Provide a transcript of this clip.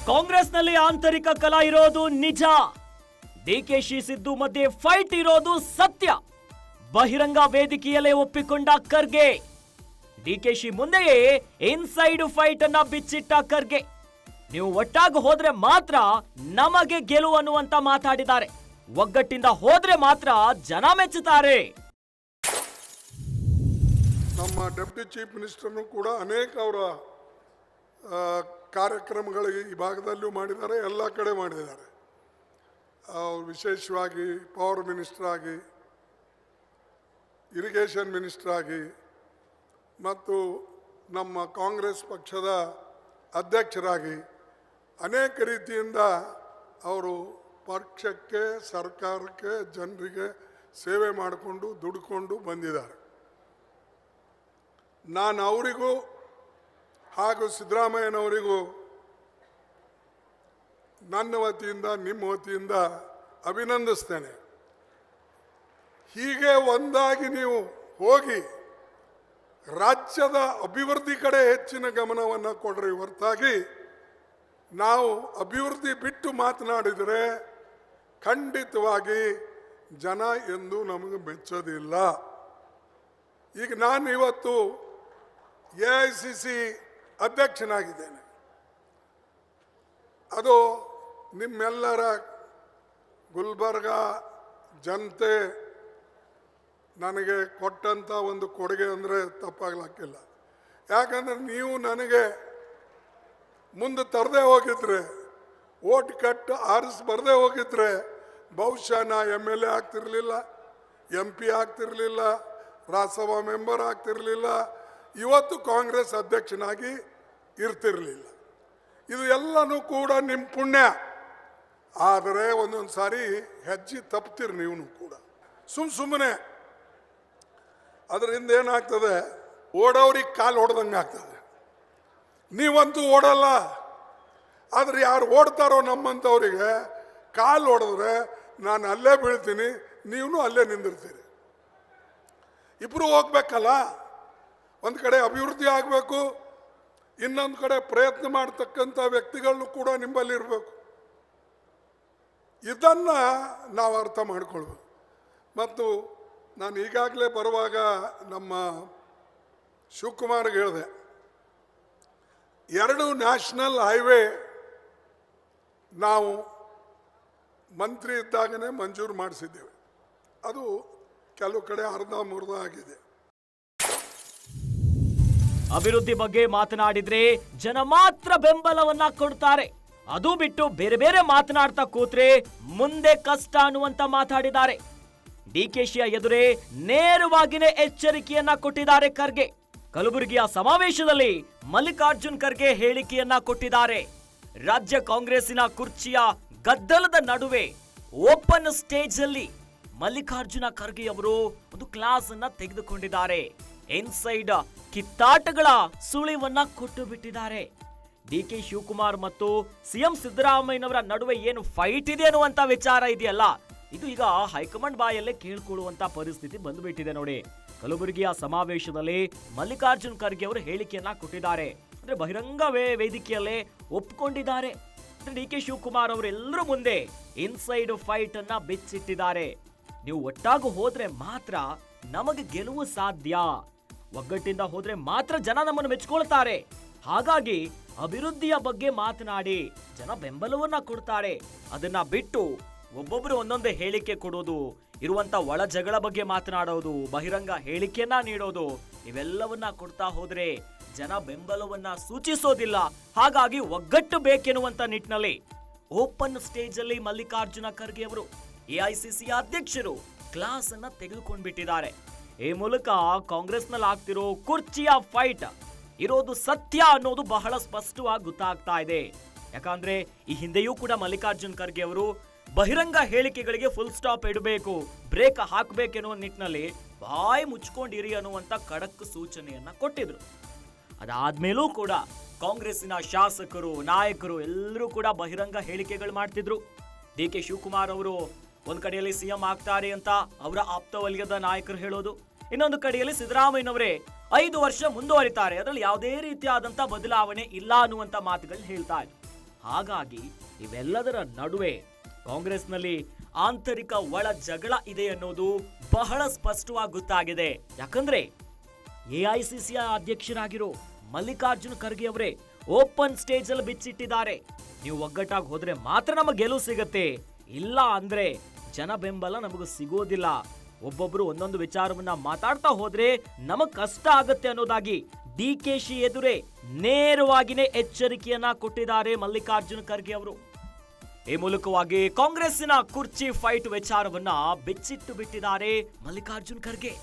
ಕಾಂಗ್ರೆಸ್ನಲ್ಲಿ ಆಂತರಿಕ ಕಲಹ ಇರೋದು ನಿಜ. ಡಿಕೆಶಿ ಸಿದ್ದು ಮಧ್ಯೆ ಫೈಟ್ ಇರೋದು ಸತ್ಯ. ಬಹಿರಂಗ ವೇದಿಕೆಯಲ್ಲೇ ಒಪ್ಪಿಕೊಂಡ ಖರ್ಗೆ. ಡಿಕೆಶಿ ಮುಂದೆಯೇ ಇನ್ಸೈಡ್ ಫೈಟ್ ಅನ್ನ ಬಿಚ್ಚಿಟ್ಟ ಖರ್ಗೆ. ನೀವು ಒಟ್ಟಾಗಿ ಹೋದ್ರೆ ಮಾತ್ರ ನಮಗೆ ಗೆಲುವು ಅನ್ನುವಂತ ಮಾತಾಡಿದ್ದಾರೆ. ಒಗ್ಗಟ್ಟಿಂದ ಹೋದ್ರೆ ಮಾತ್ರ ಜನ ಮೆಚ್ಚುತ್ತಾರೆ. ನಮ್ಮ ಡೆಪ್ಟಿ ಚೀಫ್ ಮಿನಿಸ್ಟರ್ನು ಕೂಡ ಅನೇಕ ಅವರ ಕಾರ್ಯಕ್ರಮಗಳು ಈ ಭಾಗದಲ್ಲೂ ಮಾಡಿದ್ದಾರೆ, ಎಲ್ಲ ಕಡೆ ಮಾಡಿದ್ದಾರೆ. ವಿಶೇಷವಾಗಿ ಪವರ್ ಮಿನಿಸ್ಟರ್ ಆಗಿ, ಇರಿಗೇಷನ್ ಮಿನಿಸ್ಟರ್ ಆಗಿ ಮತ್ತು ನಮ್ಮ ಕಾಂಗ್ರೆಸ್ ಪಕ್ಷದ ಅಧ್ಯಕ್ಷರಾಗಿ ಅನೇಕ ರೀತಿಯಿಂದ ಅವರು ಪಕ್ಷಕ್ಕೆ, ಸರ್ಕಾರಕ್ಕೆ, ಜನರಿಗೆ ಸೇವೆ ಮಾಡಿಕೊಂಡು ದುಡ್ಕೊಂಡು ಬಂದಿದ್ದಾರೆ. ನಾನು ಅವರಿಗೂ ಹಾಗೂ ಸಿದ್ದರಾಮಯ್ಯನವರಿಗೂ ನನ್ನ ವತಿಯಿಂದ, ನಿಮ್ಮ ವತಿಯಿಂದ ಅಭಿನಂದಿಸ್ತೇನೆ. ಹೀಗೆ ಒಂದಾಗಿ ನೀವು ಹೋಗಿ ರಾಜ್ಯದ ಅಭಿವೃದ್ಧಿ ಕಡೆ ಹೆಚ್ಚಿನ ಗಮನವನ್ನು ಕೊಡ್ರಿ ಹೊರತಾಗಿ ನಾವು ಅಭಿವೃದ್ಧಿ ಬಿಟ್ಟು ಮಾತನಾಡಿದರೆ ಖಂಡಿತವಾಗಿ ಜನ ಎಂದು ನಮಗೆ ಮೆಚ್ಚೋದಿಲ್ಲ. ಈಗ ನಾನು ಇವತ್ತು AICC ಅಧ್ಯಕ್ಷನಾಗಿದ್ದೇನೆ. ಅದು ನಿಮ್ಮೆಲ್ಲರ ಗುಲ್ಬರ್ಗ ಜನತೆ ನನಗೆ ಕೊಟ್ಟಂಥ ಒಂದು ಕೊಡುಗೆ ಅಂದರೆ ತಪ್ಪಾಗ್ಲಿಕ್ಕಿಲ್ಲ. ಯಾಕಂದರೆ ನೀವು ನನಗೆ ಮುಂದೆ ತರದೇ ಹೋಗಿದ್ರೆ, ಓಟ್ ಕಟ್ಟು ಆರಿಸಿ ಬರದೇ ಹೋಗಿದ್ರೆ ಬಹುಶಃ ನಾ MLA ಆಗ್ತಿರ್ಲಿಲ್ಲ, MP ಆಗ್ತಿರ್ಲಿಲ್ಲ, ರಾಜ್ಯಸಭಾ ಮೆಂಬರ್ ಆಗ್ತಿರ್ಲಿಲ್ಲ, ಇವತ್ತು ಕಾಂಗ್ರೆಸ್ ಅಧ್ಯಕ್ಷನಾಗಿ ಇರ್ತಿರಲಿಲ್ಲ. ಇದು ಎಲ್ಲನೂ ಕೂಡ ನಿಮ್ಮ ಪುಣ್ಯ. ಆದರೆ ಒಂದೊಂದು ಸಾರಿ ಹೆಜ್ಜೆ ತಪ್ತೀರಿ ನೀವು ಕೂಡ ಸುಮ್ಮನೆ. ಅದರಿಂದ ಏನಾಗ್ತದೆ, ಓಡೋರಿಗೆ ಕಾಲು ಹೊಡೆದಂಗೆ ಆಗ್ತದೆ. ನೀವಂತೂ ಓಡಲ್ಲ, ಆದರೆ ಯಾರು ಓಡ್ತಾರೋ ನಮ್ಮಂಥವ್ರಿಗೆ ಕಾಲು ಹೊಡೆದ್ರೆ ನಾನು ಅಲ್ಲೇ ಬೀಳ್ತೀನಿ, ನೀವು ಅಲ್ಲೇ ನಿಂದಿರ್ತೀರಿ. ಇಬ್ಬರು ಹೋಗ್ಬೇಕಲ್ಲ. ಒಂದು ಕಡೆ ಅಭಿವೃದ್ಧಿ ಆಗಬೇಕು, ಇನ್ನೊಂದು ಕಡೆ ಪ್ರಯತ್ನ ಮಾಡ್ತಕ್ಕಂಥ ವ್ಯಕ್ತಿಗಳನ್ನು ಕೂಡ ನಿಮ್ಮಲ್ಲಿ ಇರಬೇಕು. ಇದನ್ನು ನಾವು ಅರ್ಥ ಮಾಡ್ಕೊಳ್ಬೇಕು. ಮತ್ತು ನಾನು ಈಗಾಗಲೇ ಬರುವಾಗ ನಮ್ಮ ಶಿವಕುಮಾರ್ಗೆ ಹೇಳಿದೆ, 2 ನ್ಯಾಷನಲ್ ಹೈವೇ ನಾವು ಮಂತ್ರಿ ಇದ್ದಾಗನೇ ಮಂಜೂರು ಮಾಡಿಸಿದ್ದೇವೆ. ಅದು ಕೆಲವು ಕಡೆ ಅರ್ಧ ಆಗಿದೆ. ಅಭಿವೃದ್ಧಿ ಬಗ್ಗೆ ಮಾತನಾಡಿದ್ರೆ ಜನ ಮಾತ್ರ ಬೆಂಬಲವನ್ನ ಕೊಡ್ತಾರೆ. ಅದು ಬಿಟ್ಟು ಬೇರೆ ಬೇರೆ ಮಾತನಾಡ್ತಾ ಕೂತ್ರೆ ಮುಂದೆ ಕಷ್ಟ ಅನ್ನುವಂತ ಮಾತಾಡಿದ್ದಾರೆ. ಡಿಕೆಶಿಯ ಎದುರೇ ನೇರವಾಗಿನೇ ಎಚ್ಚರಿಕೆಯನ್ನ ಕೊಟ್ಟಿದ್ದಾರೆ ಖರ್ಗೆ. ಕಲಬುರಗಿಯ ಸಮಾವೇಶದಲ್ಲಿ ಮಲ್ಲಿಕಾರ್ಜುನ್ ಖರ್ಗೆ ಹೇಳಿಕೆಯನ್ನ ಕೊಟ್ಟಿದ್ದಾರೆ. ರಾಜ್ಯ ಕಾಂಗ್ರೆಸ್ಸಿನ ಕುರ್ಚಿಯ ಗದ್ದಲದ ನಡುವೆ ಓಪನ್ ಸ್ಟೇಜ್ ಅಲ್ಲಿ ಮಲ್ಲಿಕಾರ್ಜುನ ಖರ್ಗೆ ಅವರು ಒಂದು ಕ್ಲಾಸ್ ಅನ್ನ ತೆಗೆದುಕೊಂಡಿದ್ದಾರೆ. ಇನ್ಸೈಡ್ ಕಿತ್ತಾಟಗಳ ಸುಳಿವನ್ನ ಕೊಟ್ಟು ಬಿಟ್ಟಿದ್ದಾರೆ. DK ಶಿವಕುಮಾರ್ ಮತ್ತು CM ಸಿದ್ದರಾಮಯ್ಯನವರ ನಡುವೆ ಏನು ಫೈಟ್ ಇದೆ ಅನ್ನುವಂತ ವಿಚಾರ ಇದೆಯಲ್ಲ, ಇದು ಈಗ ಹೈಕಮಾಂಡ್ ಬಾಯಲ್ಲೇ ಕೇಳ್ಕೊಳ್ಳುವಂತ ಪರಿಸ್ಥಿತಿ ಬಂದುಬಿಟ್ಟಿದೆ ನೋಡಿ. ಕಲಬುರಗಿಯ ಸಮಾವೇಶದಲ್ಲಿ ಮಲ್ಲಿಕಾರ್ಜುನ್ ಖರ್ಗೆ ಅವರು ಹೇಳಿಕೆಯನ್ನ ಕೊಟ್ಟಿದ್ದಾರೆ. ಅಂದ್ರೆ ಬಹಿರಂಗ ವೇದಿಕೆಯಲ್ಲೇ ಒಪ್ಕೊಂಡಿದ್ದಾರೆ. DK ಶಿವಕುಮಾರ್ ಅವರು ಎಲ್ಲರ ಮುಂದೆ ಇನ್ಸೈಡ್ ಫೈಟ್ ಅನ್ನ ಬಿಚ್ಚಿಟ್ಟಿದ್ದಾರೆ. ನೀವು ಒಟ್ಟಾಗಿ ಹೋದ್ರೆ ಮಾತ್ರ ನಮಗೆ ಗೆಲುವು ಸಾಧ್ಯ, ಒಗ್ಗಟ್ಟಿಂದ ಹೋದ್ರೆ ಮಾತ್ರ ಜನ ನಮ್ಮನ್ನು ಮೆಚ್ಕೊಳ್ತಾರೆ. ಹಾಗಾಗಿ ಅಭಿವೃದ್ಧಿಯ ಬಗ್ಗೆ ಮಾತನಾಡಿ ಜನ ಬೆಂಬಲವನ್ನ ಕೊಡ್ತಾರೆ. ಅದನ್ನ ಬಿಟ್ಟು ಒಬ್ಬೊಬ್ರು ಒಂದೊಂದೇ ಹೇಳಿಕೆ ಕೊಡೋದು, ಇರುವಂತ ಒಳ ಜಗಳ ಬಗ್ಗೆ ಮಾತನಾಡೋದು, ಬಹಿರಂಗ ಹೇಳಿಕೆಯನ್ನ ನೀಡೋದು, ಇವೆಲ್ಲವನ್ನ ಕೊಡ್ತಾ ಹೋದ್ರೆ ಜನ ಬೆಂಬಲವನ್ನ ಸೂಚಿಸೋದಿಲ್ಲ. ಹಾಗಾಗಿ ಒಗ್ಗಟ್ಟು ಬೇಕೆನ್ನುವಂತ ನಿಟ್ಟಿನಲ್ಲಿ ಓಪನ್ ಸ್ಟೇಜ್ ಅಲ್ಲಿ ಮಲ್ಲಿಕಾರ್ಜುನ ಖರ್ಗೆ ಅವರು AICC ಅಧ್ಯಕ್ಷರು ಕ್ಲಾಸ್ ಅನ್ನ ತೆಗೆದುಕೊಂಡ್ಬಿಟ್ಟಿದ್ದಾರೆ. ಈ ಮೂಲಕ ಕಾಂಗ್ರೆಸ್ನಲ್ಲಿ ಆಗ್ತಿರೋ ಕುರ್ಚಿಯ ಫೈಟ್ ಇರೋದು ಸತ್ಯ ಅನ್ನೋದು ಬಹಳ ಸ್ಪಷ್ಟವಾಗಿ ಗೊತ್ತಾಗ್ತಾ ಇದೆ. ಯಾಕಂದ್ರೆ ಈ ಹಿಂದೆಯೂ ಕೂಡ ಮಲ್ಲಿಕಾರ್ಜುನ್ ಖರ್ಗೆ ಅವರು ಬಹಿರಂಗ ಹೇಳಿಕೆಗಳಿಗೆ ಫುಲ್ ಸ್ಟಾಪ್ ಇಡಬೇಕು, ಬ್ರೇಕ್ ಹಾಕಬೇಕೆನ್ನುವ ನಿಟ್ಟಿನಲ್ಲಿ ಬಾಯಿ ಮುಚ್ಕೊಂಡಿರಿ ಅನ್ನುವಂತ ಖಡಕ್ ಸೂಚನೆಯನ್ನ ಕೊಟ್ಟಿದ್ರು. ಅದಾದ್ಮೇಲೂ ಕೂಡ ಕಾಂಗ್ರೆಸ್ಸಿನ ಶಾಸಕರು, ನಾಯಕರು ಎಲ್ಲರೂ ಕೂಡ ಬಹಿರಂಗ ಹೇಳಿಕೆಗಳು ಮಾಡ್ತಿದ್ರು. DK ಶಿವಕುಮಾರ್ ಅವರು ಒಂದ್ ಕಡೆಯಲ್ಲಿ CM ಆಗ್ತಾರೆ ಅಂತ ಅವರ ಆಪ್ತ ವಲಯದ ನಾಯಕರು ಹೇಳೋದು, ಇನ್ನೊಂದು ಕಡೆಯಲ್ಲಿ ಸಿದ್ದರಾಮಯ್ಯನವರೇ 5 ವರ್ಷ ಮುಂದುವರಿತಾರೆ, ಅದರಲ್ಲಿ ಯಾವುದೇ ರೀತಿಯಾದಂತ ಬದಲಾವಣೆ ಇಲ್ಲ ಅನ್ನುವಂತ ಮಾತುಗಳು ಹೇಳ್ತಾ ಇದ್ರು. ಹಾಗಾಗಿ ಇವೆಲ್ಲದರ ನಡುವೆ ಕಾಂಗ್ರೆಸ್ನಲ್ಲಿ ಆಂತರಿಕ ಒಳ ಜಗಳ ಇದೆ ಅನ್ನೋದು ಬಹಳ ಸ್ಪಷ್ಟವಾಗಿ ಗೊತ್ತಾಗಿದೆ. ಯಾಕಂದ್ರೆ ಎಐಸಿಸಿಯ ಅಧ್ಯಕ್ಷರಾಗಿರೋ ಮಲ್ಲಿಕಾರ್ಜುನ್ ಖರ್ಗೆ ಅವರೇ ಓಪನ್ ಸ್ಟೇಜ್ ಅಲ್ಲಿ ಬಿಚ್ಚಿಟ್ಟಿದ್ದಾರೆ. ನೀವು ಒಗ್ಗಟ್ಟಾಗಿ ಹೋದ್ರೆ ಮಾತ್ರ ನಮಗೆ ಗೆಲುವು ಸಿಗತ್ತೆ, ಇಲ್ಲ ಅಂದ್ರೆ ಜನ ಬೆಂಬಲ ನಮಗೂ ಸಿಗೋದಿಲ್ಲ. ಒಬ್ಬೊಬ್ರು ಒಂದೊಂದು ವಿಚಾರವನ್ನ ಮಾತಾಡ್ತಾ ಹೋದ್ರೆ ನಮಗ್ ಕಷ್ಟ ಆಗತ್ತೆ ಅನ್ನೋದಾಗಿ ಡಿಕೆಶಿ ಎದುರೇ ನೇರವಾಗಿನೇ ಎಚ್ಚರಿಕೆಯನ್ನ ಕೊಟ್ಟಿದ್ದಾರೆ ಮಲ್ಲಿಕಾರ್ಜುನ್ ಖರ್ಗೆ ಅವರು. ಈ ಮೂಲಕವಾಗಿ ಕಾಂಗ್ರೆಸ್ಸಿನ ಕುರ್ಚಿ ಫೈಟ್ ವಿಚಾರವನ್ನ ಬಿಚ್ಚಿಟ್ಟು ಬಿಟ್ಟಿದ್ದಾರೆ ಮಲ್ಲಿಕಾರ್ಜುನ್ ಖರ್ಗೆ.